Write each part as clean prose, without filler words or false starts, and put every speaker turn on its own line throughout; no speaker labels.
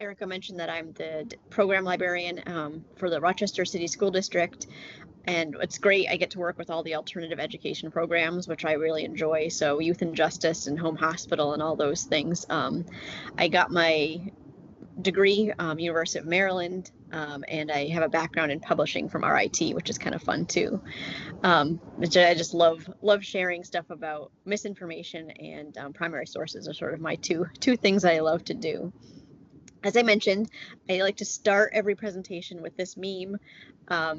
Erica mentioned that I'm the program librarian for the Rochester City School District. And it's great. I get to work with all the alternative education programs, which I really enjoy. So youth and justice and home hospital and all those things. I got my degree, University of Maryland, and I have a background in publishing from RIT, which is kind of fun too. I just love sharing stuff about misinformation, and primary sources are sort of my two things I love to do. As I mentioned, I like to start every presentation with this meme.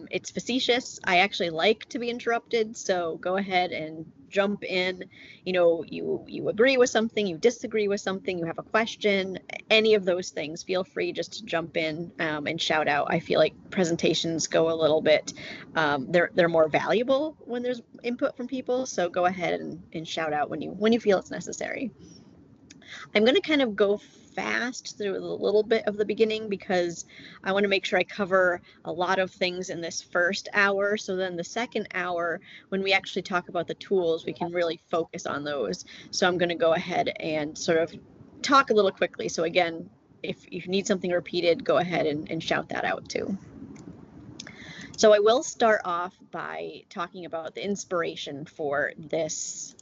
It's facetious. I actually like to be interrupted, so go ahead and jump in. You know, you agree with something, you disagree with something, you have a question, any of those things, feel free just to jump in and shout out. I feel like presentations go a little bit, they're more valuable when there's input from people, so go ahead and shout out when you feel it's necessary. I'm going to kind of go fast through a little bit of the beginning because I want to make sure I cover a lot of things in this first hour. So then the second hour, when we actually talk about the tools, we can really focus on those. So I'm going to go ahead and sort of talk a little quickly. So again, if you need something repeated, go ahead and shout that out too. So I will start off by talking about the inspiration for this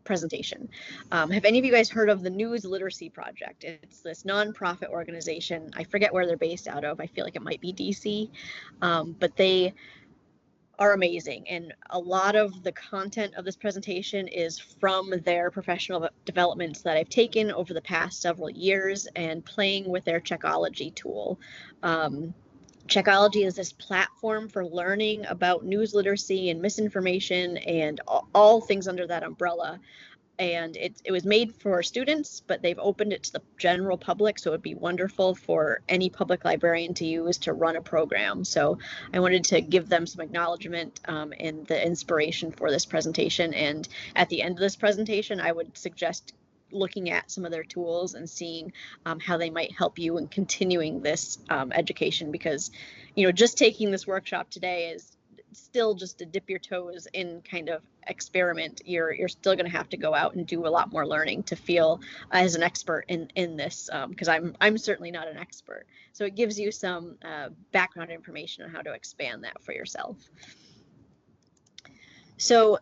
presentation. Have any of you guys heard of the News Literacy Project? It's this nonprofit organization. I forget where they're based out of. I feel like it might be DC, but they are amazing. And a lot of the content of this presentation is from their professional developments that I've taken over the past several years and playing with their Checkology tool. Checkology is this platform for learning about news literacy and misinformation and all things under that umbrella. And it was made for students, but they've opened it to the general public, so it'd be wonderful for any public librarian to use to run a program. So I wanted to give them some acknowledgement and the inspiration for this presentation. And at the end of this presentation, I would suggest looking at some of their tools and seeing how they might help you in continuing this education, because, you know, just taking this workshop today is still just to dip your toes in kind of experiment. You're still going to have to go out and do a lot more learning to feel as an expert in this, because I'm certainly not an expert. So it gives you some background information on how to expand that for yourself. So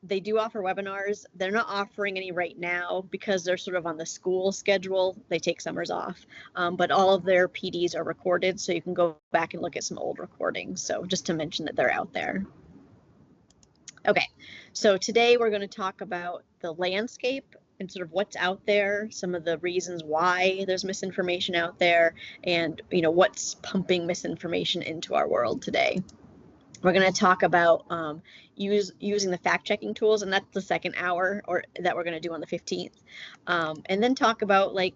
they do offer webinars. They're not offering any right now because they're sort of on the school schedule. They take summers off, but all of their PDs are recorded, so you can go back and look at some old recordings. So just to mention that they're out there. Okay, so today we're going to talk about the landscape and sort of what's out there, some of the reasons why there's misinformation out there, and, you know, what's pumping misinformation into our world today. We're going to talk about using the fact-checking tools, and that's the second hour that we're going to do on the 15th. And then talk about like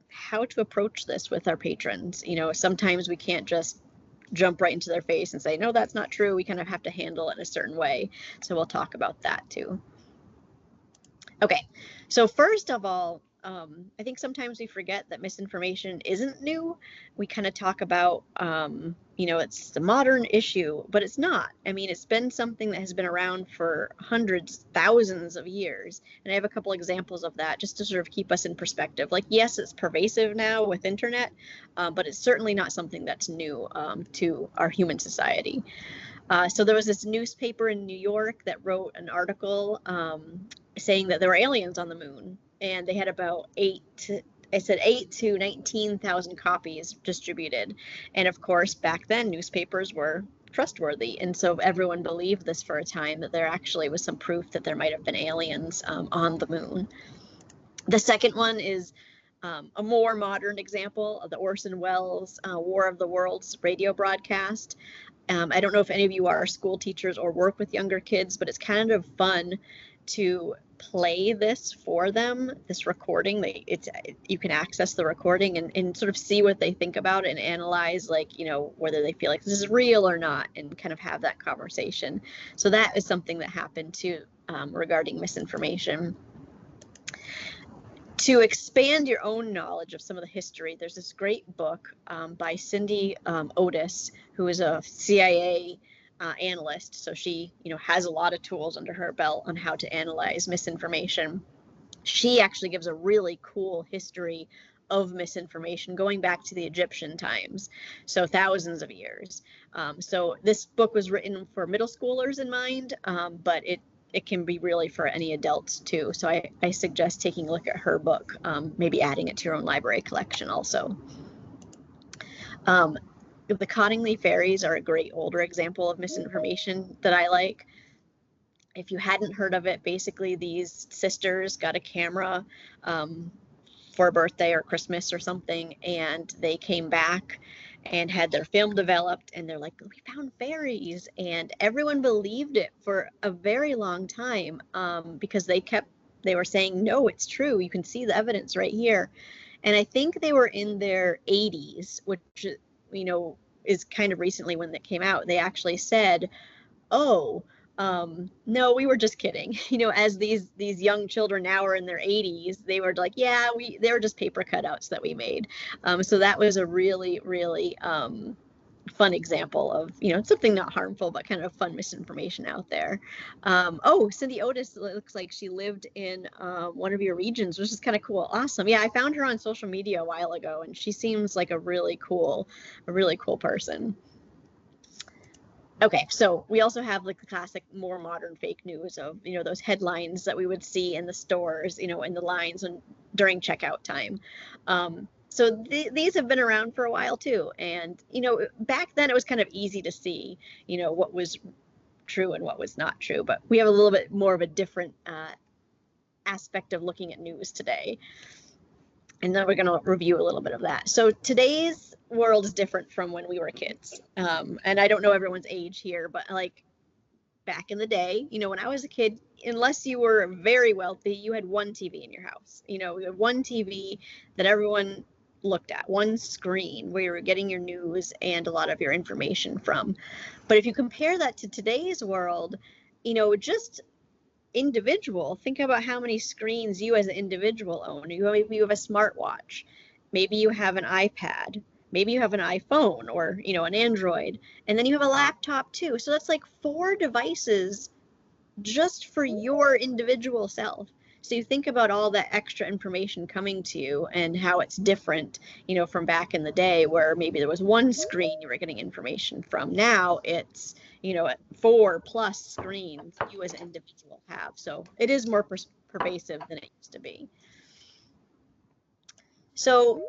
how to approach this with our patrons. You know, sometimes we can't just jump right into their face and say, no, that's not true. We kind of have to handle it in a certain way. So we'll talk about that too. Okay, so first of all, I think sometimes we forget that misinformation isn't new. We kind of talk about, you know, it's a modern issue, but it's not. I mean, it's been something that has been around for hundreds, thousands of years. And I have a couple examples of that just to sort of keep us in perspective. Like, yes, it's pervasive now with internet, but it's certainly not something that's new to our human society. So there was this newspaper in New York that wrote an article saying that there were aliens on the moon, and they had about 8 to 19,000 copies distributed. And of course, back then newspapers were trustworthy, and so everyone believed this for a time, that there actually was some proof that there might have been aliens on the moon. The second one is a more modern example of the Orson Welles War of the Worlds radio broadcast. I don't know if any of you are school teachers or work with younger kids, but it's kind of fun to play this for them, this recording. You can access the recording and sort of see what they think about it and analyze, like, you know, whether they feel like this is real or not, and kind of have that conversation. So that is something that happened too regarding misinformation. To expand your own knowledge of some of the history, there's this great book by Cindy Otis, who is a CIA analyst. So she, you know, has a lot of tools under her belt on how to analyze misinformation. She actually gives a really cool history of misinformation going back to the Egyptian times, so thousands of years. So this book was written for middle schoolers in mind, but it can be really for any adults too. So I suggest taking a look at her book, maybe adding it to your own library collection also. The Cottingley fairies are a great older example of misinformation that I like. If you hadn't heard of it, basically these sisters got a camera for a birthday or Christmas or something, and they came back and had their film developed, and they're like, we found fairies, and everyone believed it for a very long time, because they were saying, no, it's true, you can see the evidence right here. And I think they were in their 80s, which, you know, is kind of recently when that came out. They actually said, oh, no, we were just kidding. You know, as these young children now are in their 80s, they were like, yeah, they were just paper cutouts that we made. So that was a really, really fun example of, you know, something not harmful, but kind of fun misinformation out there. Oh, Cindy Otis looks like she lived in one of your regions, which is kind of cool. Awesome. Yeah, I found her on social media a while ago, and she seems like a really cool person. Okay, so we also have like the classic, more modern fake news of, you know, those headlines that we would see in the stores, you know, in the lines and during checkout time. So these have been around for a while too. And, you know, back then it was kind of easy to see, you know, what was true and what was not true. But we have a little bit more of a different aspect of looking at news today. And then we're going to review a little bit of that. So today's world is different from when we were kids. And I don't know everyone's age here, but like back in the day, you know, when I was a kid, unless you were very wealthy, you had one TV in your house. You know, you had one TV that everyone looked at, one screen where you were getting your news and a lot of your information from. But if you compare that to today's world, you know, just individual, think about how many screens you as an individual own. Maybe you have a smartwatch, maybe you have an iPad, maybe you have an iPhone, or, you know, an Android, and then you have a laptop too. So that's like 4 devices just for your individual self. So you think about all that extra information coming to you and how it's different, you know, from back in the day where maybe there was one screen you were getting information from. Now it's, you know, 4+ screens you as an individual have. So it is more pervasive than it used to be. So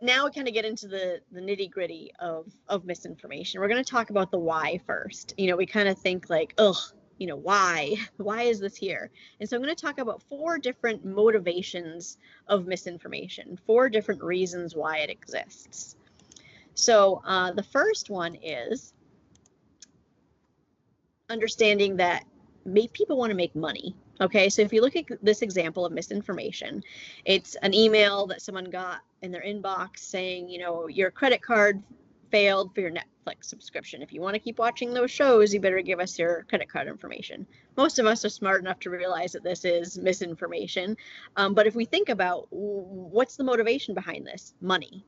now we kind of get into the nitty gritty of misinformation. We're going to talk about the why first. You know, we kind of think like, ugh, you know, why is this here? And so I'm going to talk about 4 different motivations of misinformation, 4 different reasons why it exists. So the first one is understanding that people want to make money. Okay, so if you look at this example of misinformation, it's an email that someone got in their inbox saying, you know, your credit card failed for your Netflix subscription. If you want to keep watching those shows, you better give us your credit card information. Most of us are smart enough to realize that this is misinformation. But if we think about what's the motivation behind this? Money.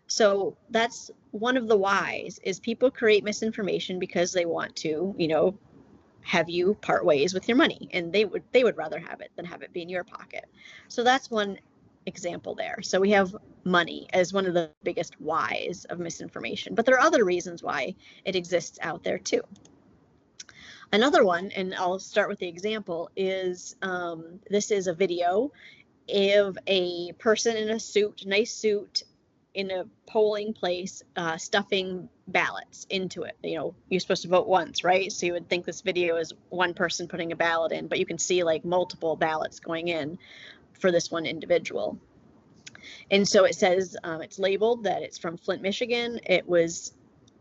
So that's one of the whys, is people create misinformation because they want to, you know, have you part ways with your money, and they would rather have it than have it be in your pocket. So that's one example there. So we have money as one of the biggest whys of misinformation, but there are other reasons why it exists out there too. Another one, and I'll start with the example, is this is a video of a person in a suit, nice suit, in a polling place, stuffing ballots into it. You know, you're supposed to vote once, right? So you would think this video is one person putting a ballot in, but you can see like multiple ballots going in for this one individual. And so it says, it's labeled that it's from Flint, Michigan. It was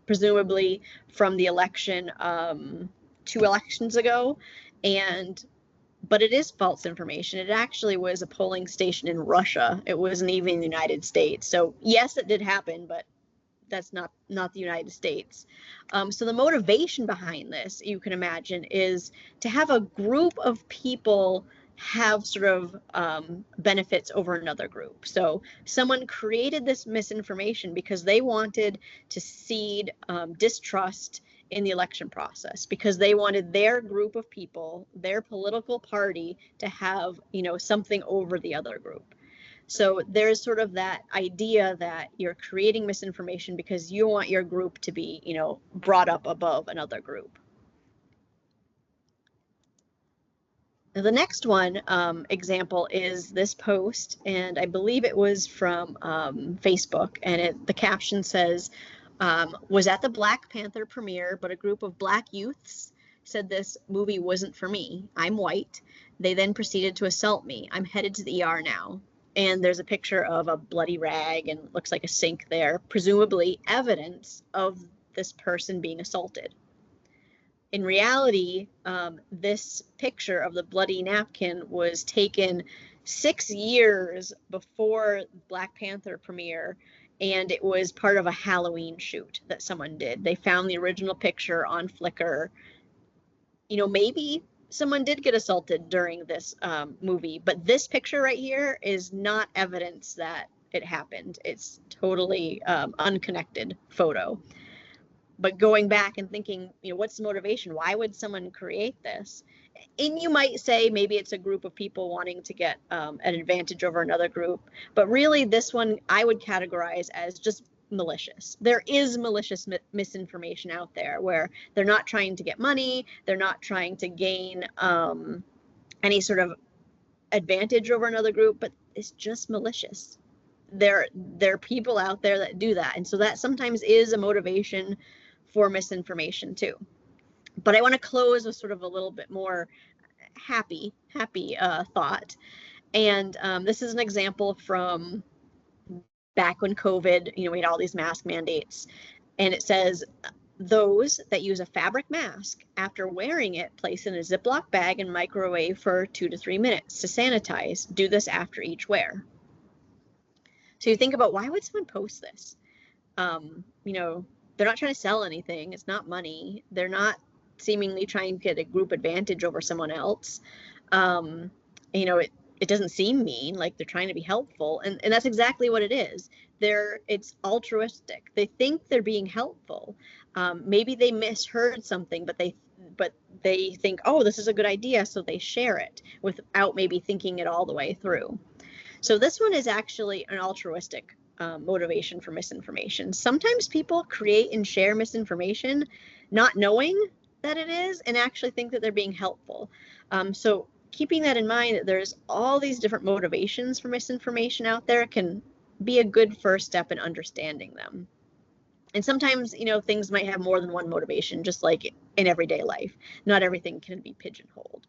presumably from the election 2 elections ago, but it is false information. It actually was a polling station in Russia. It wasn't even the United States. So yes, it did happen, but that's not the United States. So the motivation behind this, you can imagine, is to have a group of people have sort of benefits over another group. So someone created this misinformation because they wanted to seed distrust in the election process, because they wanted their group of people, their political party, to have, you know, something over the other group. So there's sort of that idea that you're creating misinformation because you want your group to be, brought up above another group. Now, the next one example is this post, and I believe it was from Facebook, and the caption says, was at the Black Panther premiere, but a group of Black youths said this movie wasn't for me. I'm white. They then proceeded to assault me. I'm headed to the ER now. And there's a picture of a bloody rag and looks like a sink there, presumably evidence of this person being assaulted. In reality, this picture of the bloody napkin was taken 6 years before Black Panther premiere, and it was part of a Halloween shoot that someone did. They found the original picture on Flickr. Maybe someone did get assaulted during this movie, but this picture right here is not evidence that it happened. It's totally unconnected photo. But going back and thinking, what's the motivation? Why would someone create this? And you might say maybe it's a group of people wanting to get an advantage over another group. But really, this one I would categorize as just malicious. There is malicious misinformation out there where they're not trying to get money. They're not trying to gain any sort of advantage over another group, but it's just malicious. There are people out there that do that. And so that sometimes is a motivation for misinformation too. But I want to close with sort of a little bit more happy thought. And this is an example from back when COVID, we had all these mask mandates. And it says, those that use a fabric mask after wearing it, place in a Ziploc bag and microwave for 2 to 3 minutes to sanitize. Do this after each wear. So you think about, why would someone post this? They're not trying to sell anything. It's not money. They're not seemingly trying to get a group advantage over someone else. It doesn't seem mean, like they're trying to be helpful. And that's exactly what it is. It's altruistic. They think they're being helpful. Maybe they misheard something, but they think, oh, this is a good idea. So they share it without maybe thinking it all the way through. So this one is actually an altruistic motivation for misinformation. Sometimes people create and share misinformation not knowing that it is, and actually think that they're being helpful. So keeping that in mind, that there's all these different motivations for misinformation out there can be a good first step in understanding them. And sometimes, things might have more than one motivation, just like in everyday life. Not everything can be pigeonholed.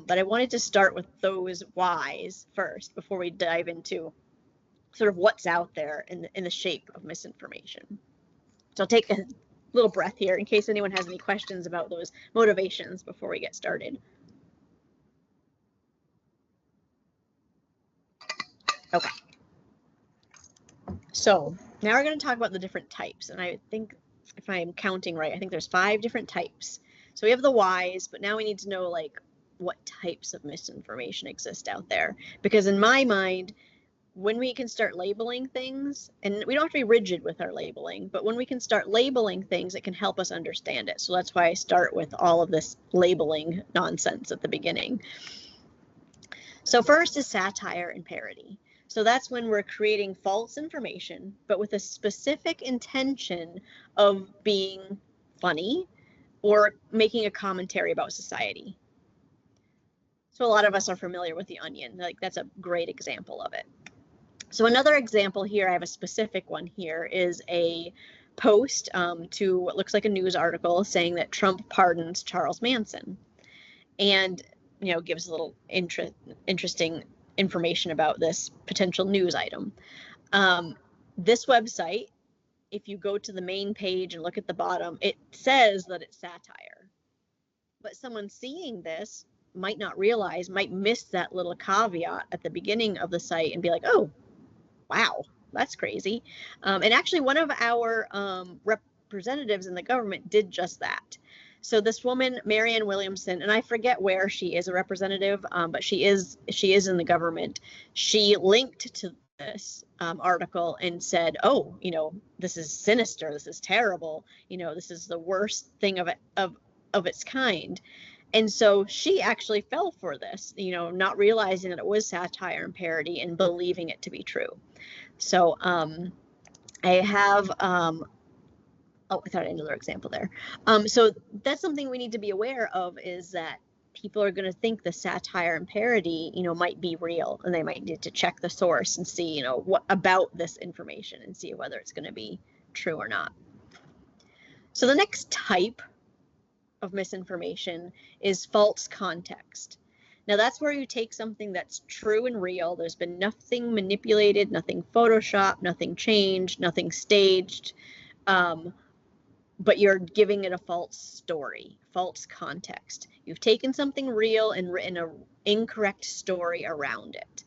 But I wanted to start with those whys first before we dive into sort of what's out there in the shape of misinformation. So I'll take a little breath here in case anyone has any questions about those motivations before we get started. Okay. So now we're going to talk about the different types. And I think, if I'm counting right, I think there's 5 different types. So we have the whys, but now we need to know, what types of misinformation exist out there. Because in my mind, when we can start labeling things, and we don't have to be rigid with our labeling, but when we can start labeling things, it can help us understand it. So that's why I start with all of this labeling nonsense at the beginning. So first is satire and parody. So that's when we're creating false information, but with a specific intention of being funny or making a commentary about society. So a lot of us are familiar with The Onion. That's a great example of it. So another example here, I have a specific one here, is a post to what looks like a news article saying that Trump pardons Charles Manson, and gives a little interesting information about this potential news item. This website, if you go to the main page and look at the bottom, it says that it's satire, but someone seeing this might not realize, might miss that little caveat at the beginning of the site and be like, oh, wow, that's crazy. And actually one of our representatives in the government did just that. So this woman, Marianne Williamson, and I forget where she is a representative, but she is in the government. She linked to this article and said, oh, this is sinister, this is terrible, this is the worst thing of its kind. And so she actually fell for this, you know, not realizing that it was satire and parody and believing it to be true. So I have, oh, I thought I had another example there. So that's something we need to be aware of, is that people are going to think the satire and parody, you know, might be real, and they might need to check the source and see, you know, what about this information and see whether it's going to be true or not. So the next type of misinformation is false context. Now that's where you take something that's true and real. There's been nothing manipulated, nothing photoshopped, nothing changed, nothing staged, but you're giving it a false story, false context. You've taken something real and written an incorrect story around it.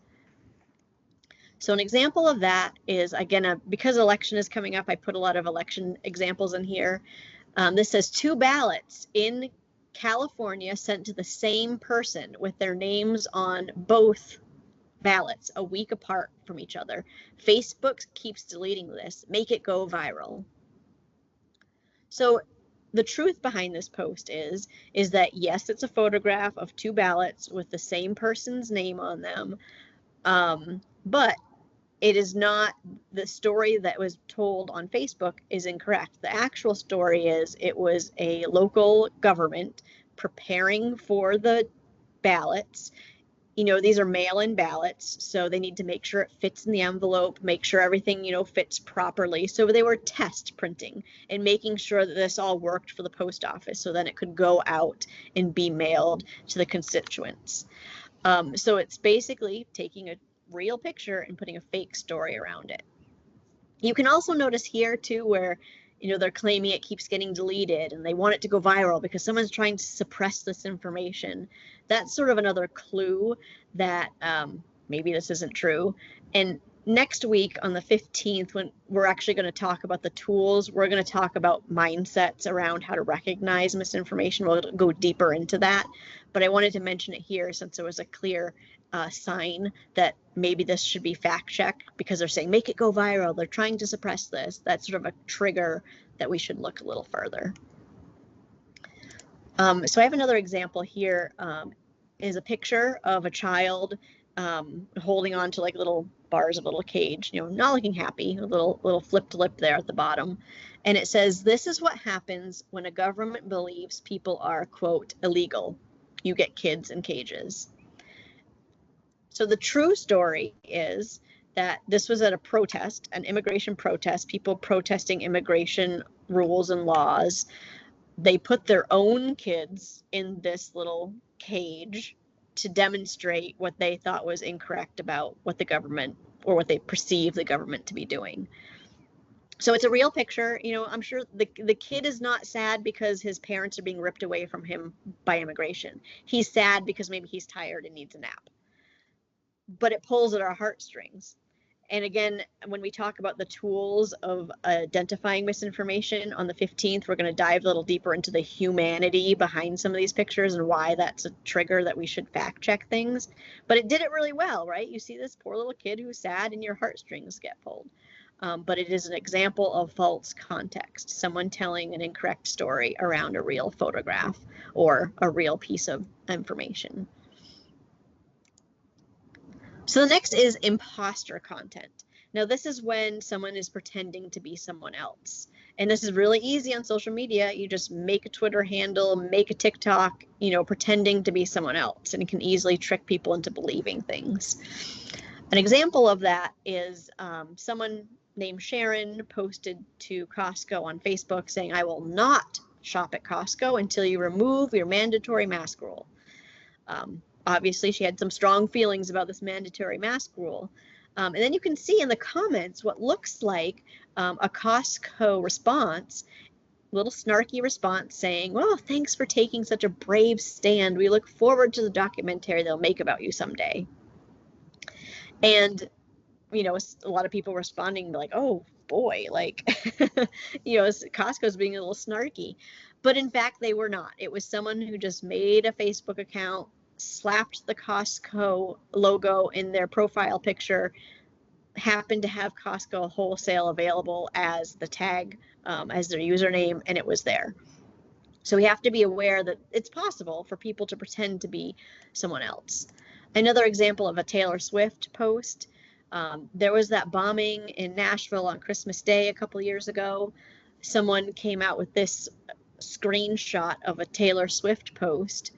So an example of that is, again, because election is coming up, I put a lot of election examples in here. This says 2 ballots in California sent to the same person with their names on both ballots a week apart from each other. Facebook keeps deleting this. Make it go viral. So the truth behind this post is that yes, it's a photograph of 2 ballots with the same person's name on them, but it is not, the story that was told on Facebook is incorrect. The actual story is it was a local government preparing for the ballots. You know, these are mail-in ballots, so they need to make sure it fits in the envelope, make sure everything, you know, fits properly. So they were test printing and making sure that this all worked for the post office, so then it could go out and be mailed to the constituents. So it's basically taking a real picture and putting a fake story around it. You can also notice here too where, you know, they're claiming it keeps getting deleted and they want it to go viral because someone's trying to suppress this information. That's sort of another clue that maybe this isn't true. And next week on the 15th, when we're actually going to talk about the tools, we're going to talk about mindsets around how to recognize misinformation. We'll go deeper into that, but I wanted to mention it here since it was a clear sign that maybe this should be fact checked, because they're saying make it go viral, they're trying to suppress this. That's sort of a trigger that we should look a little further. So I have another example here, is a picture of a child holding on to like little bars of a little cage, you know, not looking happy, a little flipped lip there at the bottom. And it says, this is what happens when a government believes people are, quote, illegal. You get kids in cages. So the true story is that this was at a protest, an immigration protest, people protesting immigration rules and laws. They put their own kids in this little cage to demonstrate what they thought was incorrect about what the government, or what they perceive the government to be doing. So it's a real picture. You know, I'm sure the kid is not sad because his parents are being ripped away from him by immigration. He's sad because maybe he's tired and needs a nap. But it pulls at our heartstrings. And again, when we talk about the tools of identifying misinformation on the 15th, we're going to dive a little deeper into the humanity behind some of these pictures and why that's a trigger that we should fact check things. But it did it really well, right? You see this poor little kid who's sad and your heartstrings get pulled. But it is an example of false context, someone telling an incorrect story around a real photograph or a real piece of information. So the next is imposter content. Now this is when someone is pretending to be someone else. And this is really easy on social media. You just make a Twitter handle, make a TikTok, you know, pretending to be someone else, and it can easily trick people into believing things. An example of that is someone named Sharon posted to Costco on Facebook saying, I will not shop at Costco until you remove your mandatory mask rule. Obviously, she had some strong feelings about this mandatory mask rule. And then you can see in the comments what looks like a Costco response, little snarky response saying, well, thanks for taking such a brave stand. We look forward to the documentary they'll make about you someday. And, you know, a lot of people responding like, oh boy, like, you know, Costco's being a little snarky. But in fact, they were not. It was someone who just made a Facebook account, slapped the Costco logo in their profile picture, happened to have Costco wholesale available as the tag, as their username, and it was there. So we have to be aware that it's possible for people to pretend to be someone else. Another example of a Taylor Swift post, there was that bombing in Nashville on Christmas Day a couple years ago. Someone came out with this screenshot of a Taylor Swift post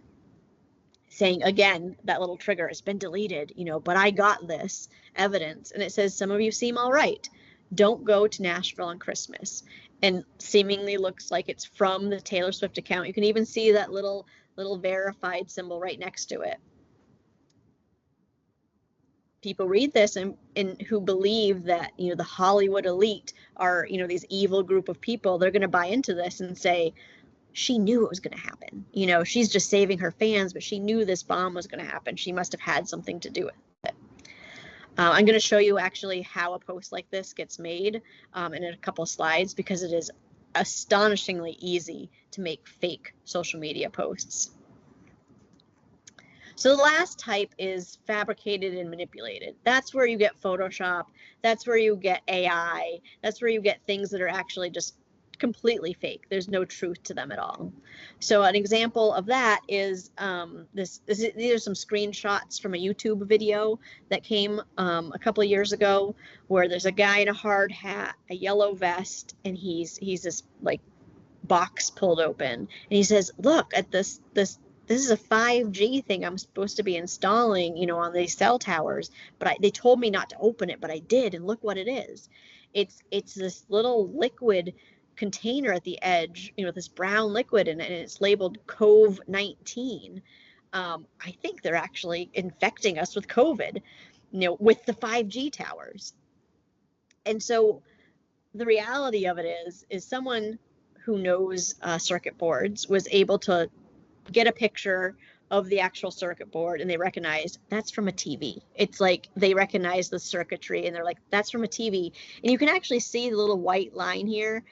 saying, again, that little trigger has been deleted, but I got this evidence. And it says, some of you seem all right. Don't go to Nashville on Christmas. And seemingly looks like it's from the Taylor Swift account. You can even see that little verified symbol right next to it. People read this and who believe that, the Hollywood elite are, these evil group of people. They're going to buy into this and say, she knew it was going to happen. She's just saving her fans, but she knew this bomb was going to happen. She must have had something to do with it. I'm going to show you actually how a post like this gets made in a couple slides, because it is astonishingly easy to make fake social media posts. So the last type is fabricated and manipulated. That's where you get Photoshop. That's where you get AI. That's where you get things that are actually just completely fake. There's no truth to them at all. So an example of that is these are some screenshots from a YouTube video that came a couple of years ago, where there's a guy in a hard hat, a yellow vest, and he's this like box pulled open, and he says, look at this is a 5G thing I'm supposed to be installing, on these cell towers, but they told me not to open it, but I did, and look what it is. It's this little liquid container at the edge, this brown liquid, and it's labeled COVID-19. I think they're actually infecting us with COVID, with the 5G towers. And so the reality of it is someone who knows circuit boards was able to get a picture of the actual circuit board, and they recognized that's from a TV. It's like they recognize the circuitry, and they're like, that's from a TV. And you can actually see the little white line here.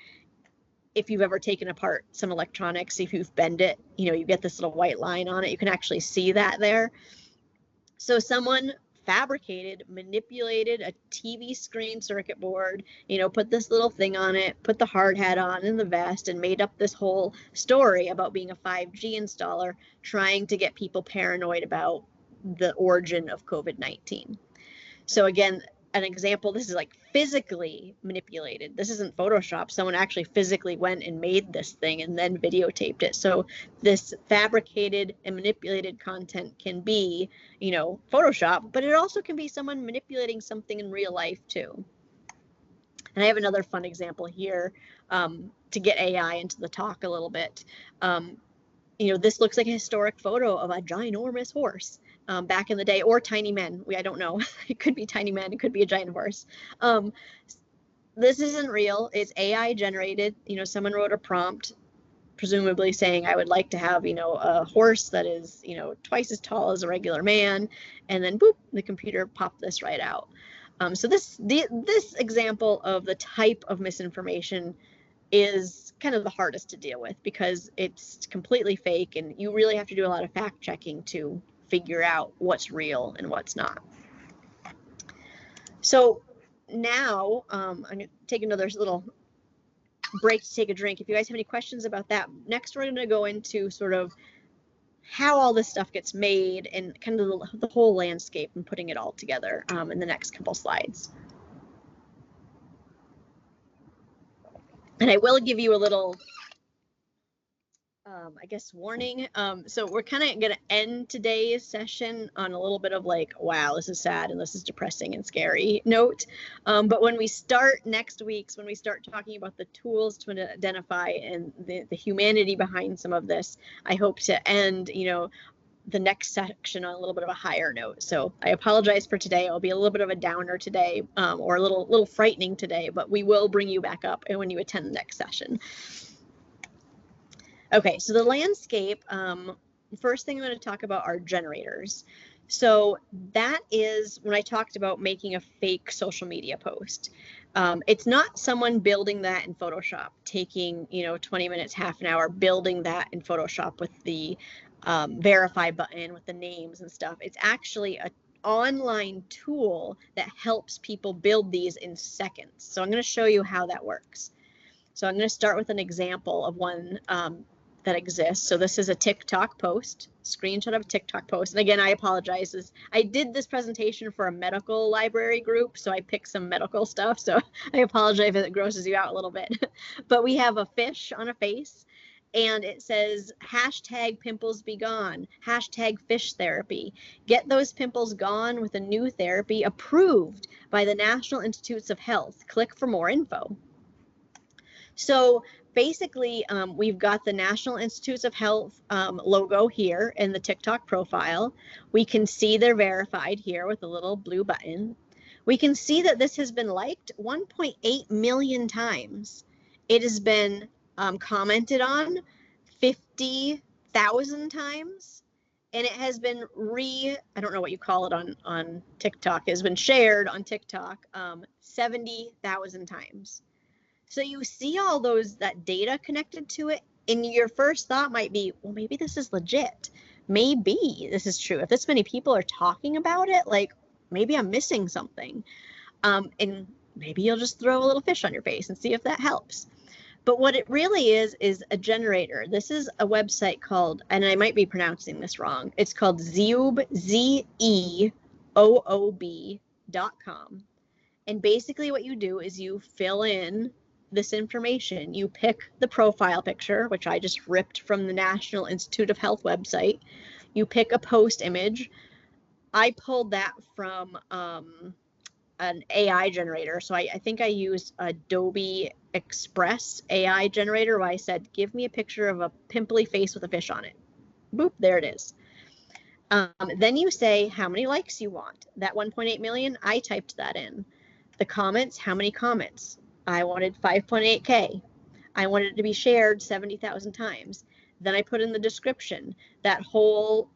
If you've ever taken apart some electronics, if you've bent it, you get this little white line on it. You can actually see that there. So someone fabricated, manipulated a TV screen circuit board, put this little thing on it, put the hard hat on and the vest, and made up this whole story about being a 5G installer, trying to get people paranoid about the origin of COVID-19. So again, an example, this is like physically manipulated. This isn't Photoshop. Someone actually physically went and made this thing and then videotaped it. So this fabricated and manipulated content can be, Photoshop, but it also can be someone manipulating something in real life too. And I have another fun example here to get AI into the talk a little bit. This looks like a historic photo of a ginormous horse. Back in the day, or tiny men. I don't know. It could be tiny men. It could be a giant horse. This isn't real. It's AI generated. Someone wrote a prompt, presumably saying, I would like to have, a horse that is, twice as tall as a regular man. And then, boop, the computer popped this right out. So this example of the type of misinformation is kind of the hardest to deal with, because it's completely fake, and you really have to do a lot of fact checking to figure out what's real and what's not. So now I'm going to take another little break to take a drink. If you guys have any questions about that, next we're going to go into sort of how all this stuff gets made and kind of the whole landscape and putting it all together in the next couple slides. And I will give you a little I guess warning. So we're kind of going to end today's session on a little bit of like, wow, this is sad and this is depressing and scary note. But when we start next week's, when we start talking about the tools to identify and the humanity behind some of this, I hope to end, the next section on a little bit of a higher note. So I apologize for today. It'll be a little bit of a downer today, or a little frightening today, but we will bring you back up when you attend the next session. Okay, so the landscape, first thing I'm going to talk about are generators. So that is when I talked about making a fake social media post. It's not someone building that in Photoshop, taking 20 minutes, half an hour, building that in Photoshop with the verify button with the names and stuff. It's actually an online tool that helps people build these in seconds. So I'm going to show you how that works. So I'm going to start with an example of one that exists. So this is a TikTok post, screenshot of a TikTok post. And again, I apologize. I did this presentation for a medical library group, so I picked some medical stuff. So I apologize if it grosses you out a little bit. But we have a fish on a face, and it says hashtag pimples be gone, hashtag fish therapy. Get those pimples gone with a new therapy approved by the National Institutes of Health. Click for more info. So basically, we've got the National Institutes of Health logo here in the TikTok profile. We can see they're verified here with a little blue button. We can see that this has been liked 1.8 million times. It has been commented on 50,000 times, and it has been I don't know what you call it on TikTok, it has been shared on TikTok 70,000 times. So you see all that data connected to it, and your first thought might be, well, maybe this is legit. Maybe this is true. If this many people are talking about it, like maybe I'm missing something. And maybe you'll just throw a little fish on your face and see if that helps. But what it really is a generator. This is a website called, and I might be pronouncing this wrong, it's called Zeoob, ZEOOB.com. And basically what you do is you fill in this information. You pick the profile picture, which I just ripped from the National Institute of Health website. You pick a post image. I pulled that from an AI generator. So I think I used Adobe Express AI generator, where I said, give me a picture of a pimply face with a fish on it. Boop, there it is. Then you say how many likes you want. That 1.8 million, I typed that in. The comments, how many comments? I wanted 5.8K. I wanted it to be shared 70,000 times. Then I put in the description, that whole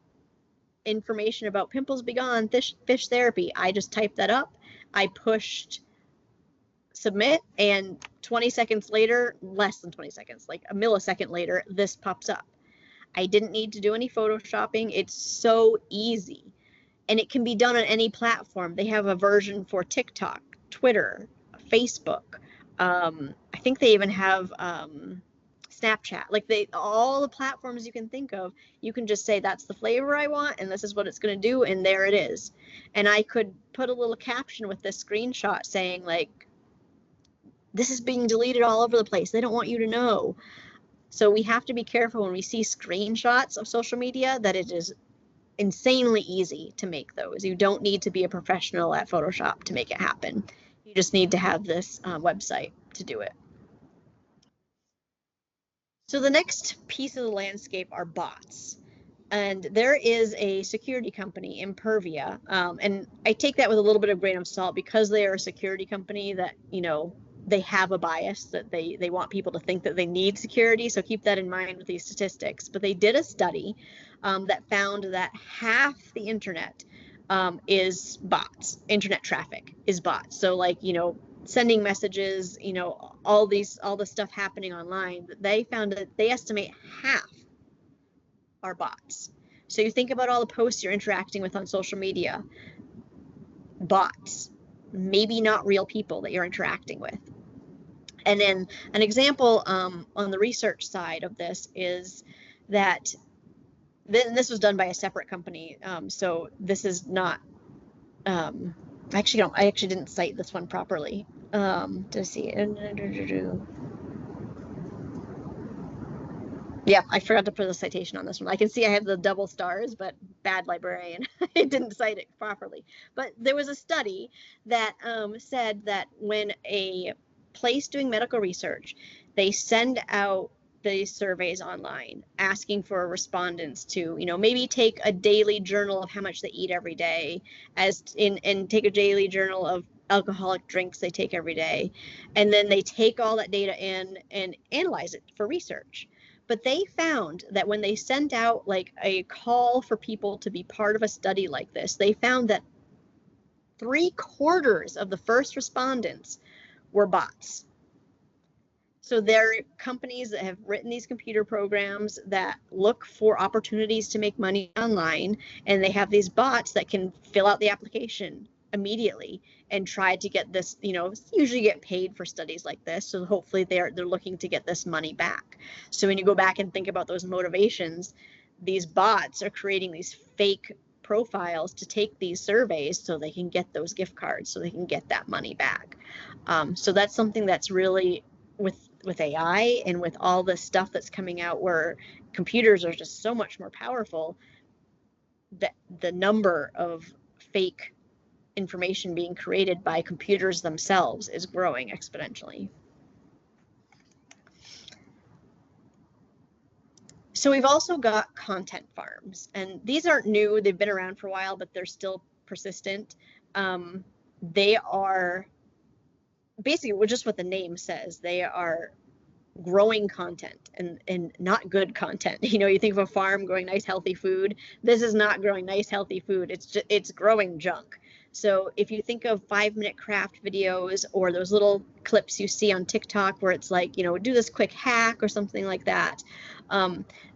information about pimples be gone, fish therapy. I just typed that up. I pushed submit, and 20 seconds later, less than 20 seconds, like a millisecond later, this pops up. I didn't need to do any photoshopping. It's so easy. And it can be done on any platform. They have a version for TikTok, Twitter, Facebook. I think they even have Snapchat. Like all the platforms you can think of, you can just say that's the flavor I want and this is what it's going to do, and there it is. And I could put a little caption with this screenshot saying, like, this is being deleted all over the place. They don't want you to know. So we have to be careful when we see screenshots of social media that it is insanely easy to make those. You don't need to be a professional at Photoshop to make it happen. You just need to have this website to do it. So the next piece of the landscape are bots. And there is a security company, Impervia, and I take that with a little bit of grain of salt because they are a security company that, you know, they have a bias that they want people to think that they need security. So keep that in mind with these statistics. But they did a study that found that half the internet is bots. Internet traffic is bots. So like, you know, sending messages, you know, all the stuff happening online, they found that they estimate half are bots. So you think about all the posts you're interacting with on social media, bots, maybe not real people that you're interacting with. And then an example on the research side of this is that this was done by a separate company. So this is not, I actually didn't cite this one properly. To see. Yeah, I forgot to put a citation on this one. I can see I have the double stars, but bad librarian. I didn't cite it properly. But there was a study that said that when a place doing medical research, they send out these surveys online asking for respondents to, you know, maybe take a daily journal of how much they eat every day, and take a daily journal of alcoholic drinks they take every day. And then they take all that data in and analyze it for research. But they found that when they sent out like a call for people to be part of a study like this, they found that 3/4 of the first respondents were bots. So there are companies that have written these computer programs that look for opportunities to make money online, and they have these bots that can fill out the application immediately and try to get this, you know, usually get paid for studies like this. So hopefully they're looking to get this money back. So when you go back and think about those motivations, these bots are creating these fake profiles to take these surveys so they can get those gift cards, so they can get that money back. So that's something that's really with AI and with all the stuff that's coming out where computers are just so much more powerful, that the number of fake information being created by computers themselves is growing exponentially. So we've also got content farms, and these aren't new. They've been around for a while, but they're still persistent. They are basically just what the name says. They are growing content and not good content. You know, you think of a farm growing nice healthy food. This is not growing nice healthy food. It's growing junk. So if you think of 5-minute craft videos or those little clips you see on TikTok where it's like, you know, do this quick hack or something like that,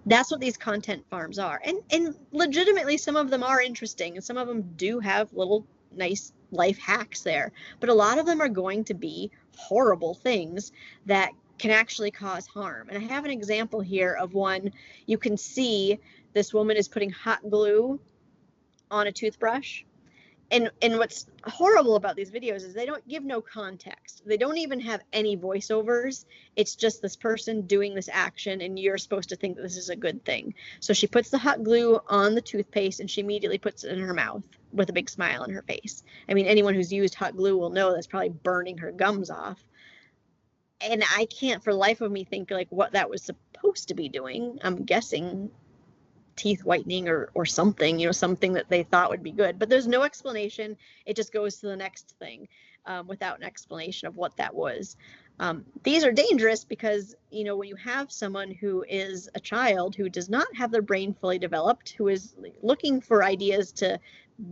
that's what these content farms are. And legitimately, some of them are interesting and some of them do have little nice life hacks there, but a lot of them are going to be horrible things that can actually cause harm. And I have an example here of one. You can see this woman is putting hot glue on a toothbrush. And what's horrible about these videos is they don't give no context. They don't even have any voiceovers. It's just this person doing this action, and you're supposed to think that this is a good thing. So she puts the hot glue on the toothpaste, and she immediately puts it in her mouth with a big smile on her face. I mean, anyone who's used hot glue will know that's probably burning her gums off. And I can't for the life of me think like what that was supposed to be doing. I'm guessing teeth whitening or something, you know, something that they thought would be good, but there's no explanation. It just goes to the next thing without an explanation of what that was. These are dangerous because, you know, when you have someone who is a child who does not have their brain fully developed, who is looking for ideas to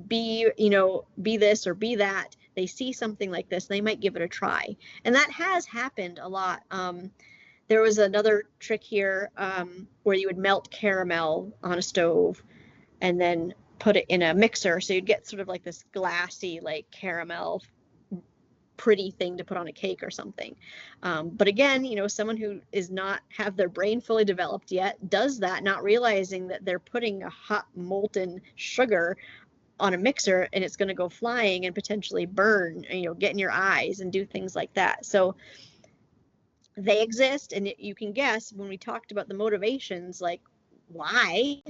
be, you know, be this or be that, they see something like this, they might give it a try. And that has happened a lot. There was another trick here where you would melt caramel on a stove and then put it in a mixer. So you'd get sort of like this glassy, like caramel pretty thing to put on a cake or something. But again, you know, someone who is not have their brain fully developed yet does that, not realizing that they're putting a hot molten sugar on a mixer and it's going to go flying and potentially burn, you know, get in your eyes and do things like that. So they exist, and you can guess when we talked about the motivations, like why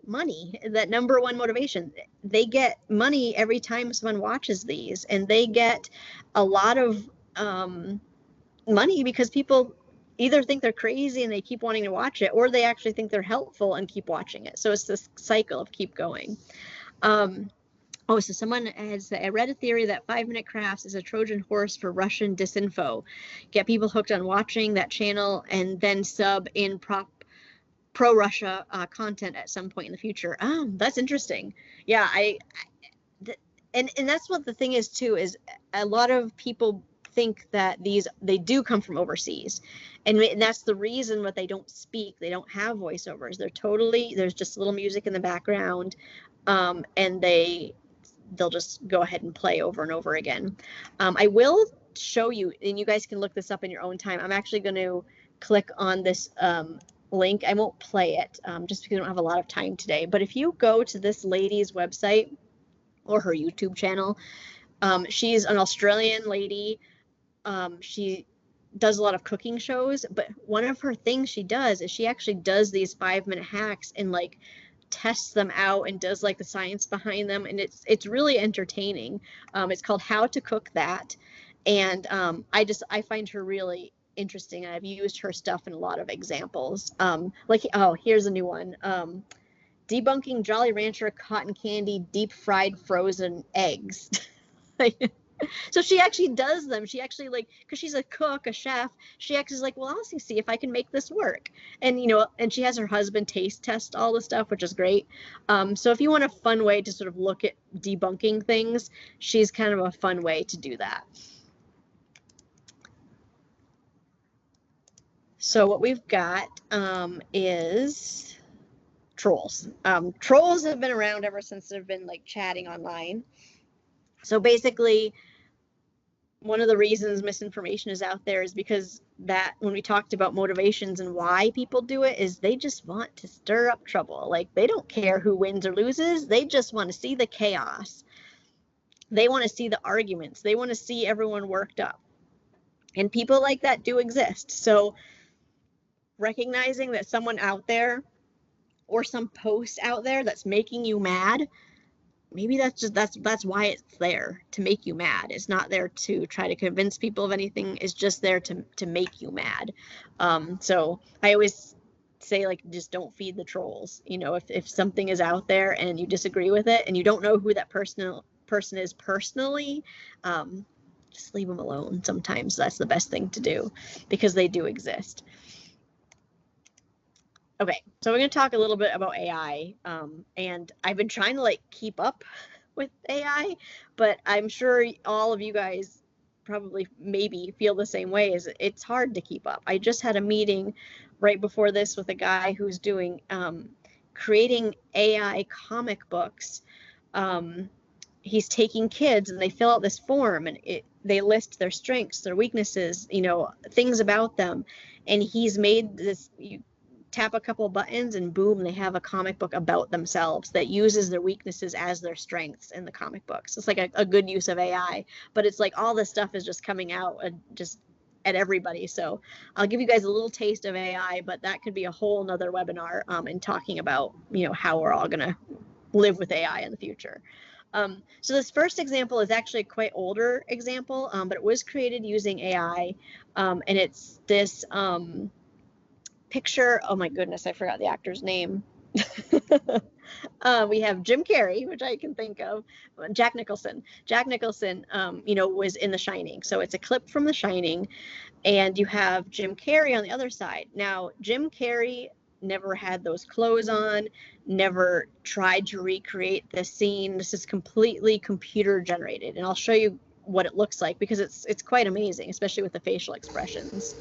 money, that number one motivation. They get money every time someone watches these, and they get a lot of money because people either think they're crazy and they keep wanting to watch it, or they actually think they're helpful and keep watching it. So it's this cycle of keep going. Oh, so someone has said, I read a theory that 5-minute crafts is a Trojan horse for Russian disinfo. Get people hooked on watching that channel and then sub in pro-Russia content at some point in the future. Oh, that's interesting. Yeah, and that's what the thing is too, is a lot of people think that they do come from overseas. And that's the reason that they don't speak. They don't have voiceovers. There's just little music in the background. And they'll just go ahead and play over and over again. I will show you, and you guys can look this up in your own time. I'm actually going to click on this link. I won't play it just because I don't have a lot of time today. But if you go to this lady's website or her YouTube channel, she's an Australian lady. She does a lot of cooking shows, but one of her things she does is she actually does these 5-minute hacks and like tests them out and does like the science behind them, and it's really entertaining. It's called How to Cook That, and I find her really interesting. I've used her stuff in a lot of examples. Like, oh, here's a new one. Debunking Jolly Rancher cotton candy deep fried frozen eggs. So she actually does them. She actually, like, because she's a cook, a chef, she actually is like, well, I'll see if I can make this work. And, you know, and she has her husband taste test all the stuff, which is great. So if you want a fun way to sort of look at debunking things, she's kind of a fun way to do that. So what we've got is trolls. Trolls have been around ever since they've been like chatting online. So basically, one of the reasons misinformation is out there is because that when we talked about motivations and why people do it is they just want to stir up trouble. Like they don't care who wins or loses. They just want to see the chaos. They want to see the arguments. They want to see everyone worked up. And people like that do exist. So recognizing that someone out there or some post out there that's making you mad, maybe that's why it's there, to make you mad. It's not there to try to convince people of anything. It's just there to make you mad. So I always say, like, just don't feed the trolls. You know, if something is out there and you disagree with it and you don't know who that person is personally, just leave them alone. Sometimes that's the best thing to do, because they do exist. Okay, so we're going to talk a little bit about AI, and I've been trying to like keep up with AI, but I'm sure all of you guys probably maybe feel the same way. Is it's hard to keep up. I just had a meeting right before this with a guy who's doing creating AI comic books. He's taking kids and they fill out this form and they list their strengths, their weaknesses, you know, things about them, and he's made this. You tap a couple of buttons and boom, they have a comic book about themselves that uses their weaknesses as their strengths in the comic books. It's like a good use of AI, but it's like all this stuff is just coming out just at everybody. So I'll give you guys a little taste of AI, but that could be a whole nother webinar in talking about, you know, how we're all gonna live with AI in the future. So this first example is actually a quite older example, but it was created using AI, and it's this picture. Oh my goodness, I forgot the actor's name. We have Jim Carrey, which I can think of. Jack Nicholson. Jack Nicholson, you know, was in The Shining. So it's a clip from The Shining, and you have Jim Carrey on the other side. Now, Jim Carrey never had those clothes on, never tried to recreate this scene. This is completely computer generated, and I'll show you what it looks like because it's quite amazing, especially with the facial expressions.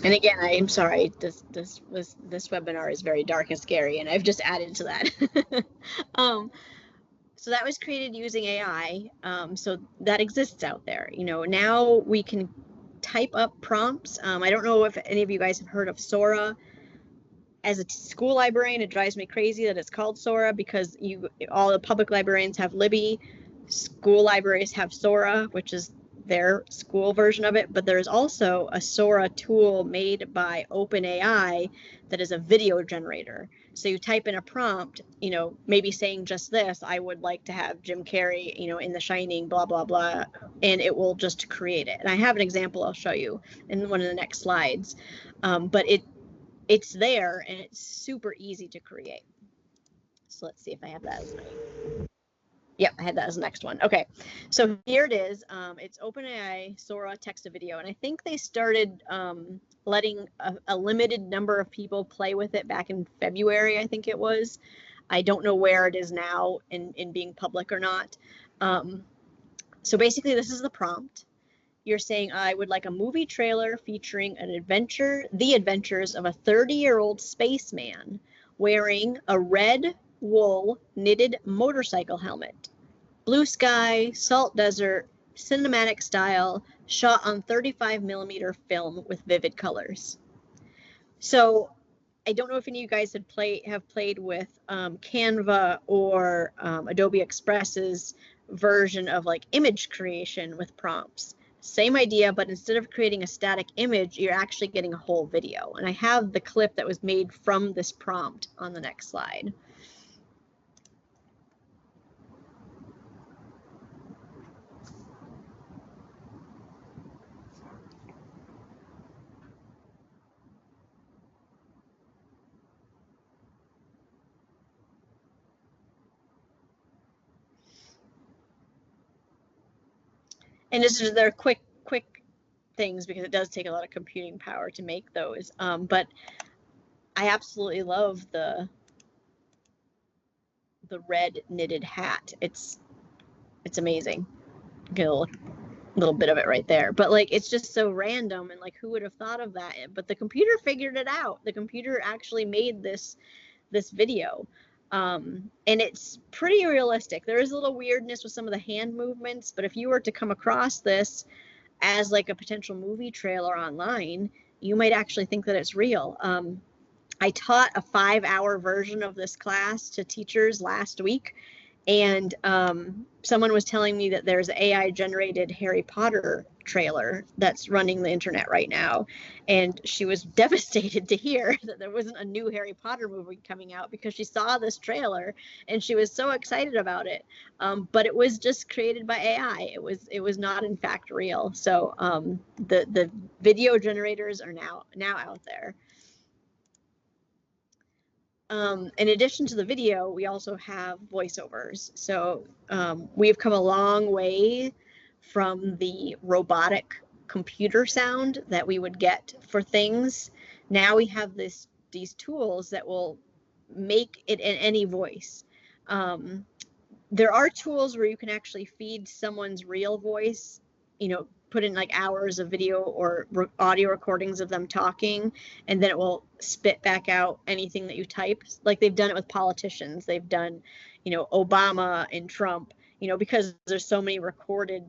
And again, I'm sorry, this webinar is very dark and scary, and I've just added to that. So that was created using AI. So that exists out there. You know, now we can type up prompts. I don't know if any of you guys have heard of Sora. As a school librarian, it drives me crazy that it's called Sora, because all the public librarians have Libby, school libraries have Sora, which is their school version of it, but there's also a Sora tool made by OpenAI that is a video generator. So you type in a prompt, you know, maybe saying just this: I would like to have Jim Carrey, you know, in The Shining, blah, blah, blah, and it will just create it. And I have an example I'll show you in one of the next slides, but it's there and it's super easy to create. So let's see if I have that as my, yep, I had that as the next one. Okay, so here it is. It's OpenAI Sora text to video, and I think they started letting a limited number of people play with it back in February, I think it was. I don't know where it is now in being public or not. So basically this is the prompt. You're saying, I would like a movie trailer featuring the adventures of a 30-year-old spaceman wearing a red wool knitted motorcycle helmet. Blue sky, salt desert, cinematic style, shot on 35mm film with vivid colors. So I don't know if any of you guys have played with Canva or Adobe Express's version of like image creation with prompts. Same idea, but instead of creating a static image, you're actually getting a whole video. And I have the clip that was made from this prompt on the next slide. And this is their quick things, because it does take a lot of computing power to make those. But I absolutely love the red knitted hat. It's amazing. Get a little bit of it right there, but like it's just so random, and like who would have thought of that? But the computer figured it out. The computer actually made this video, and it's pretty realistic. There is a little weirdness with some of the hand movements, but if you were to come across this as like a potential movie trailer online, you might actually think that it's real. I taught a 5-hour version of this class to teachers last week, and someone was telling me that there's an AI generated Harry Potter trailer that's running the internet right now. And she was devastated to hear that there wasn't a new Harry Potter movie coming out, because she saw this trailer and she was so excited about it. But it was just created by AI. It was not in fact real. So the video generators are now out there. In addition to the video, we also have voiceovers. So we've come a long way from the robotic computer sound that we would get for things. Now we have these tools that will make it in any voice. There are tools where you can actually feed someone's real voice, put in like hours of video or audio recordings of them talking, and then it will spit back out anything that you type. Like they've done it with politicians. They've done, Obama and Trump, because there's so many recorded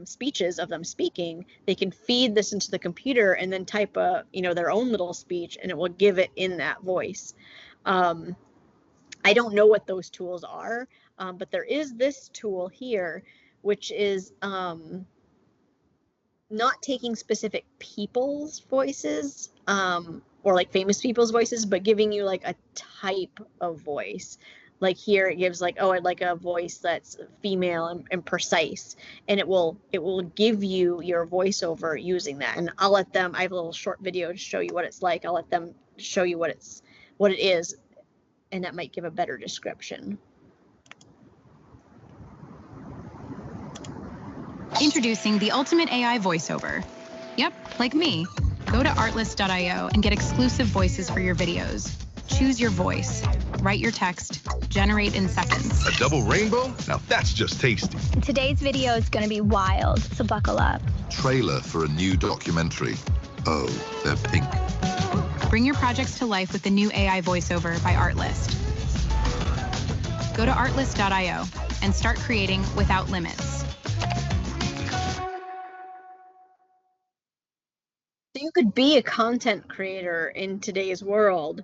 speeches of them speaking, they can feed this into the computer and then type their own little speech, and it will give it in that voice. I don't know what those tools are, but there is this tool here, which is not taking specific people's voices, or like famous people's voices, but giving you like a type of voice. Like here it gives like, oh, I'd like a voice that's female and precise, and it will give you your voiceover using that. And I'll let them, I have a little short video to show you what it's like. I'll let them show you what it is, and that might give a better description.
Introducing the ultimate AI voiceover. Yep, like me. Go to artlist.io and get exclusive voices for your videos. Choose your voice, write your text, generate in seconds.
A double rainbow? Now that's just tasty.
Today's video is gonna be wild, so buckle up.
Trailer for a new documentary. Oh, they're pink.
Bring your projects to life with the new AI voiceover by Artlist. Go to artlist.io and start creating without limits.
So you could be a content creator in today's world,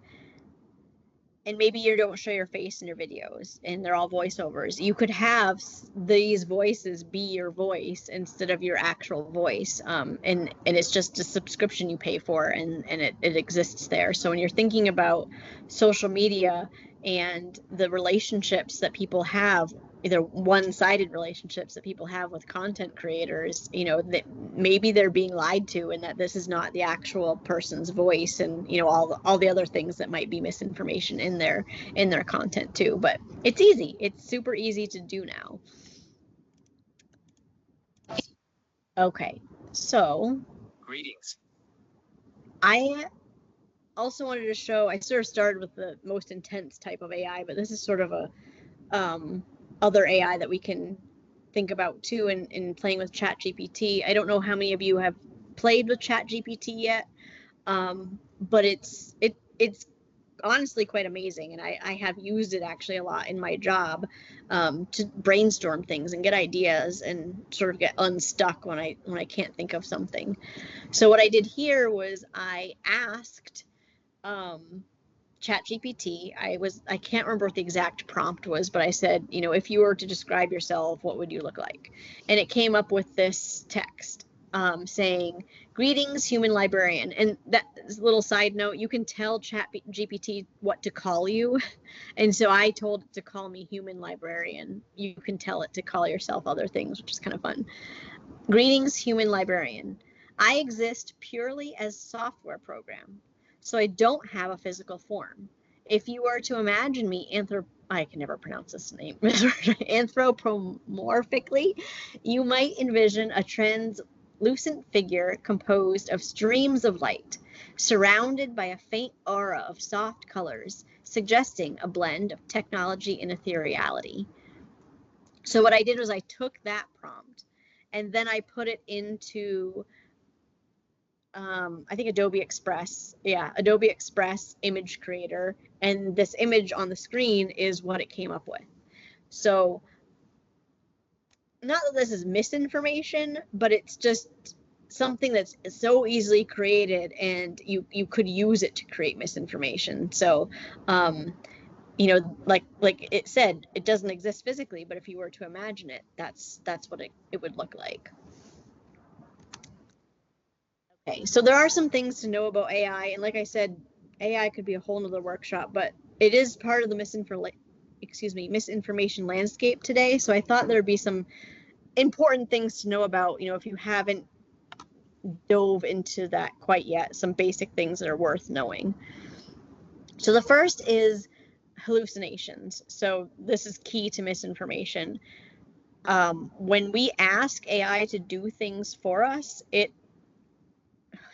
and maybe you don't show your face in your videos and they're all voiceovers. You could have these voices be your voice instead of your actual voice, and it's just a subscription you pay for, and it exists there. So when you're thinking about social media and the relationships that people have, either one-sided relationships that people have with content creators, that maybe they're being lied to, and that this is not the actual person's voice, and all the other things that might be misinformation in their content too. But it's easy. It's super easy to do now. Okay, so
greetings.
I also wanted to show, I sort of started with the most intense type of AI, but this is sort of a other AI that we can think about too in playing with ChatGPT. I don't know how many of you have played with ChatGPT yet, but it's honestly quite amazing, and I have used it actually a lot in my job to brainstorm things and get ideas and sort of get unstuck when I can't think of something. So what I did here was I asked ChatGPT, I can't remember what the exact prompt was, but I said, if you were to describe yourself, what would you look like? And it came up with this text saying, "Greetings, human librarian." And that little side note, you can tell ChatGPT what to call you. And so I told it to call me human librarian. You can tell it to call yourself other things, which is kind of fun. "Greetings, human librarian. I exist purely as software program, so I don't have a physical form. If you were to imagine me I can never pronounce this name, anthropomorphically, you might envision a translucent figure composed of streams of light, surrounded by a faint aura of soft colors, suggesting a blend of technology and ethereality. So what I did was I took that prompt and then I put it into I think Adobe Express. Yeah, Adobe Express image creator. And this image on the screen is what it came up with. So not that this is misinformation, but it's just something that's so easily created, and you could use it to create misinformation. So you know, like it said, it doesn't exist physically, but if you were to imagine it, that's what it would look like. Okay, so there are some things to know about AI, and like I said, AI could be a whole nother workshop, but it is part of the misinformation landscape today. So I thought there'd be some important things to know about, you know, if you haven't dove into that quite yet, some basic things that are worth knowing. So the first is hallucinations. So this is key to misinformation. When we ask AI to do things for us, it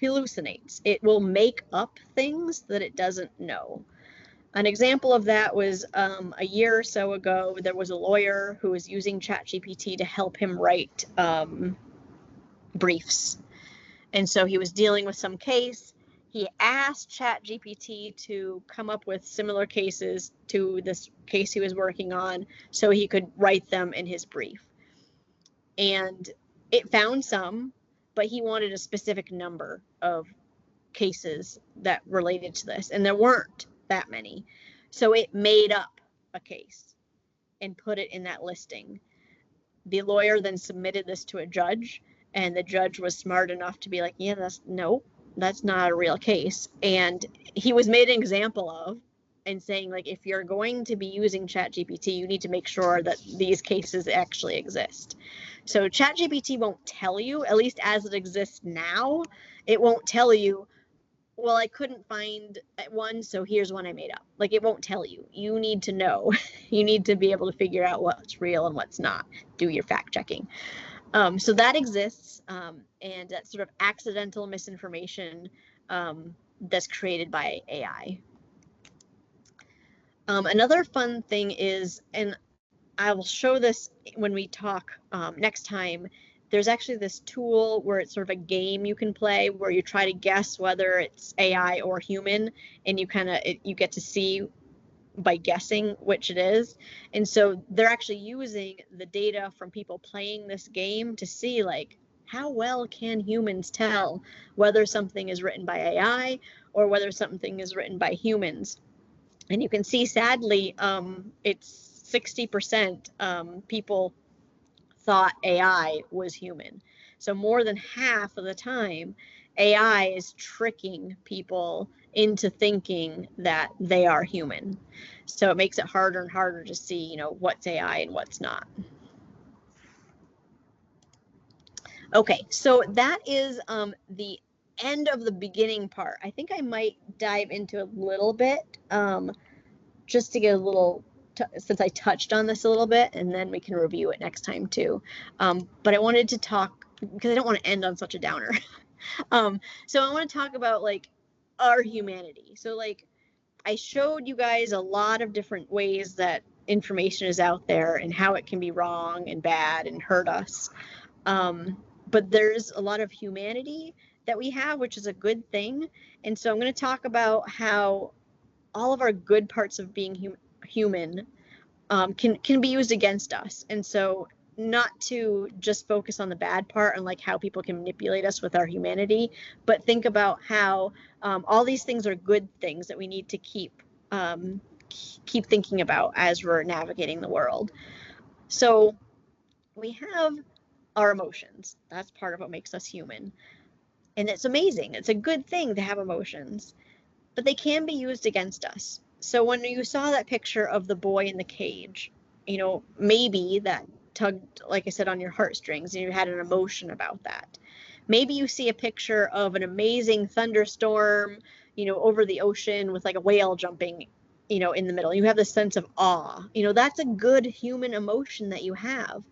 hallucinates. It will make up things that it doesn't know. An example of that was a year or so ago, there was a lawyer who was using ChatGPT to help him write briefs. And so he was dealing with some case. He asked ChatGPT to come up with similar cases to this case he was working on so he could write them in his brief. And it found some, but he wanted a specific number of cases that related to this, and there weren't that many. So it made up a case and put it in that listing. The lawyer then submitted this to a judge, and the judge was smart enough to be like, yeah, that's not a real case. And he was made an example of, and saying, like, if you're going to be using ChatGPT, you need to make sure that these cases actually exist. So ChatGPT won't tell you, at least as it exists now, it won't tell you, well, I couldn't find one, so here's one I made up. Like, it won't tell you. You need to know. You need to be able to figure out what's real and what's not. Do your fact checking. So that exists, and that's sort of accidental misinformation that's created by AI. Another fun thing is, and I will show this when we talk next time, there's actually this tool where it's sort of a game you can play where you try to guess whether it's AI or human, and you get to see by guessing which it is. And so they're actually using the data from people playing this game to see, like, how well can humans tell whether something is written by AI or whether something is written by humans. And you can see, sadly, it's 60% people thought AI was human. So more than half of the time, AI is tricking people into thinking that they are human. So it makes it harder and harder to see, you know, what's AI and what's not. Okay, so that is the end of the beginning part. I think I might dive into a little bit just to get a little, since I touched on this a little bit, and then we can review it next time too. But I wanted to talk, because I don't want to end on such a downer. So I want to talk about, like, our humanity. So, like, I showed you guys a lot of different ways that information is out there and how it can be wrong and bad and hurt us. But there's a lot of humanity that we have, which is a good thing. And so I'm going to talk about how all of our good parts of being human can be used against us. And so not to just focus on the bad part and, like, how people can manipulate us with our humanity, but think about how all these things are good things that we need to keep thinking about as we're navigating the world. So we have our emotions. That's part of what makes us human. And it's amazing. It's a good thing to have emotions, but they can be used against us. So when you saw that picture of the boy in the cage, you know, maybe that tugged, like I said, on your heartstrings, and you had an emotion about that. Maybe you see a picture of an amazing thunderstorm, you know, over the ocean with, like, a whale jumping in the middle. You have this sense of awe. That's a good human emotion that you have.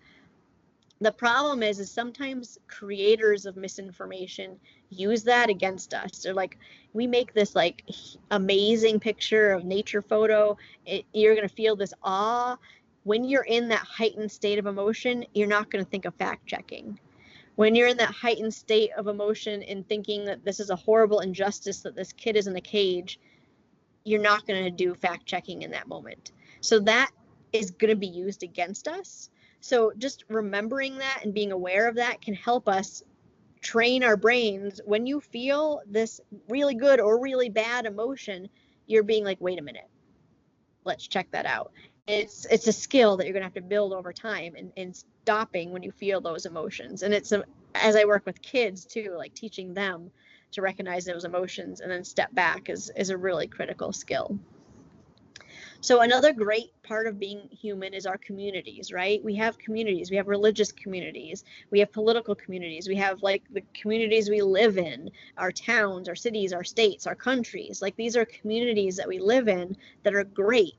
The problem is sometimes creators of misinformation use that against us. They're like, we make this like amazing picture of nature photo. You're going to feel this awe. When you're in that heightened state of emotion, you're not going to think of fact checking. When you're in that heightened state of emotion and thinking that this is a horrible injustice, that this kid is in a cage, you're not going to do fact checking in that moment. So that is going to be used against us. So just remembering that and being aware of that can help us train our brains. When you feel this really good or really bad emotion, you're being like, wait a minute, let's check that out. It's a skill that you're going to have to build over time, and stopping when you feel those emotions. And it's as I work with kids too, like teaching them to recognize those emotions and then step back is a really critical skill. So another great part of being human is our communities, right? We have communities, we have religious communities, we have political communities, we have like the communities we live in, our towns, our cities, our states, our countries. Like these are communities that we live in that are great.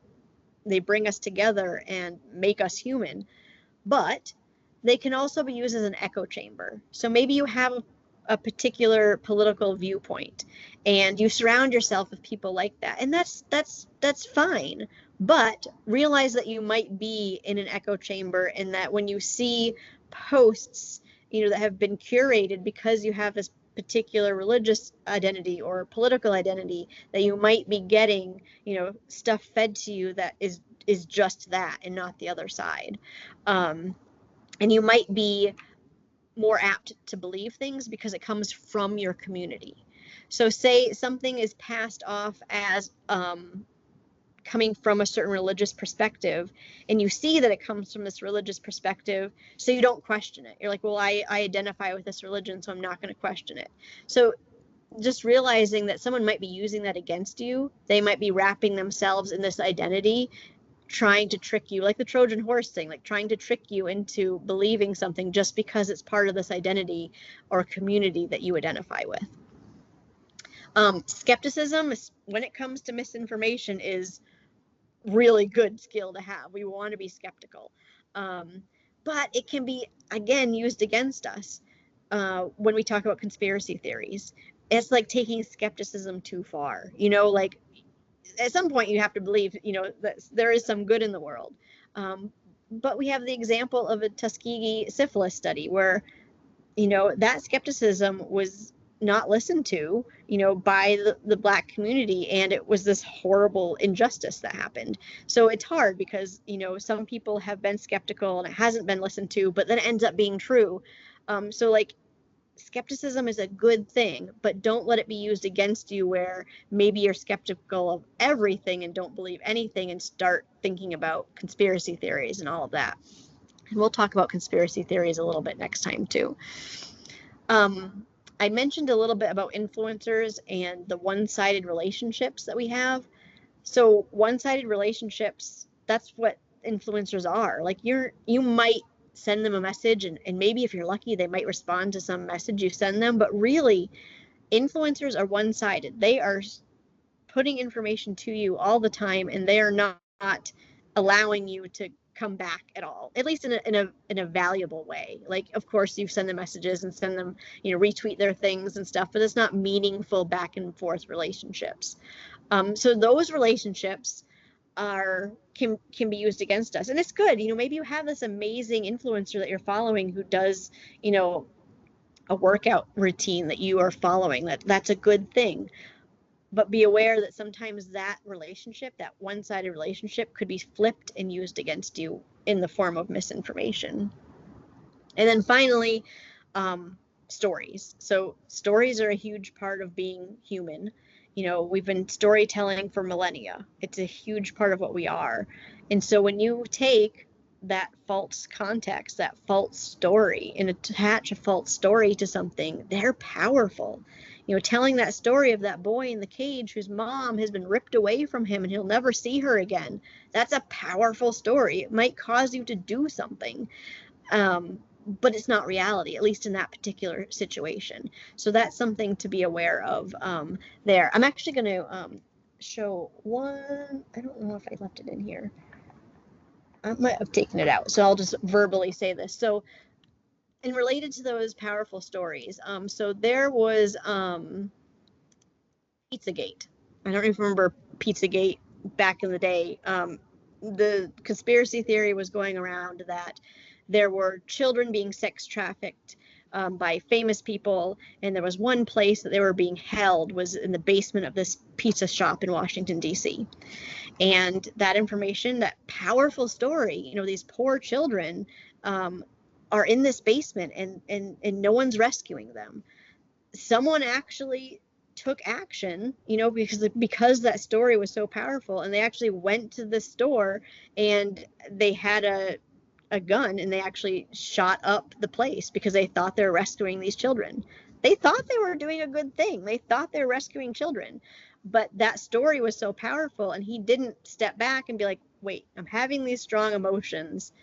They bring us together and make us human, but they can also be used as an echo chamber. So maybe you have a particular political viewpoint and you surround yourself with people like that, and that's fine, but realize that you might be in an echo chamber, and that when you see posts that have been curated because you have this particular religious identity or political identity, that you might be getting stuff fed to you that is just that and not the other side, and you might be more apt to believe things because it comes from your community. So say something is passed off as coming from a certain religious perspective, and you see that it comes from this religious perspective, so you don't question it. You're like, well, I identify with this religion, so I'm not going to question it. So just realizing that someone might be using that against you. They might be wrapping themselves in this identity, trying to trick you, like the Trojan horse thing, like trying to trick you into believing something just because it's part of this identity or community that you identify with. Skepticism, when it comes to misinformation, is really good skill to have. We want to be skeptical, but it can be, again, used against us when we talk about conspiracy theories. It's like taking skepticism too far. Like at some point you have to believe, that there is some good in the world. But we have the example of a Tuskegee syphilis study where, that skepticism was not listened to, by the Black community, and it was this horrible injustice that happened. So it's hard because, some people have been skeptical and it hasn't been listened to, but then it ends up being true. So like, skepticism is a good thing, but don't let it be used against you where maybe you're skeptical of everything and don't believe anything and start thinking about conspiracy theories and all of that. And we'll talk about conspiracy theories a little bit next time too. I mentioned a little bit about influencers and the one-sided relationships that we have. So one-sided relationships, that's what influencers are. Like you might send them a message, and maybe if you're lucky, they might respond to some message you send them. But really, influencers are one-sided. They are putting information to you all the time, and they are not allowing you to come back at all, at least in a valuable way. Like, of course, you send them messages and send them, retweet their things and stuff, but it's not meaningful back and forth relationships. So those relationships can be used against us, and it's good. Maybe you have this amazing influencer that you're following who does, a workout routine that you are following. That's a good thing. But be aware that sometimes that relationship, that one-sided relationship, could be flipped and used against you in the form of misinformation. And then finally, stories. So stories are a huge part of being human. We've been storytelling for millennia. It's a huge part of what we are. And so when you take that false context, that false story, and attach a false story to something, they're powerful. Telling that story of that boy in the cage whose mom has been ripped away from him and he'll never see her again, that's a powerful story. It might cause you to do something, but it's not reality, at least in that particular situation. So that's something to be aware of there. I'm actually going to show one. I don't know if I left it in here. I might have taken it out, so I'll just verbally say this. So, and related to those powerful stories, so there was Pizzagate. I don't even remember Pizzagate back in the day. The conspiracy theory was going around that there were children being sex trafficked by famous people, and there was one place that they were being held was in the basement of this pizza shop in Washington, D.C. And that information, that powerful story, you know, these poor children are in this basement, and no one's rescuing them. Someone actually took action, you know, because that story was so powerful, and they actually went to the store, and they had a gun, and they actually shot up the place because they thought they were rescuing these children. They thought they were doing a good thing. They thought they were rescuing children. But that story was so powerful, and he didn't step back and be like, wait, I'm having these strong emotions.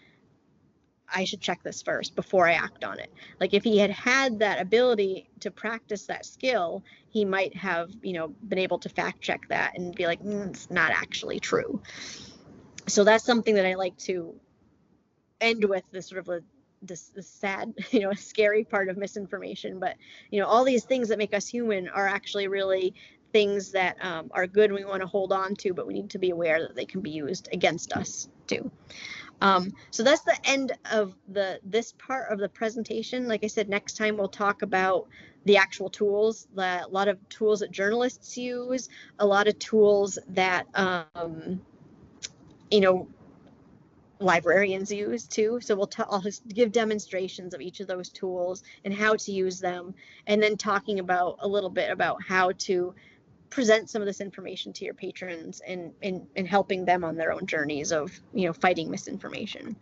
I should check this first before I act on it. Like, if he had had that ability to practice that skill, he might have, you know, been able to fact check that and be like, it's not actually true. So that's something that I like to end with, this sort of this sad, you know, scary part of misinformation. But, you know, all these things that make us human are actually really things that are good and we want to hold on to, but we need to be aware that they can be used against us too. So that's the end of this part of the presentation. Like I said, next time we'll talk about the actual tools, a lot of tools that journalists use, a lot of tools that, you know, librarians use too. So I'll just give demonstrations of each of those tools and how to use them, and then talking about a little bit about how to present some of this information to your patrons and helping them on their own journeys of, you know, fighting misinformation.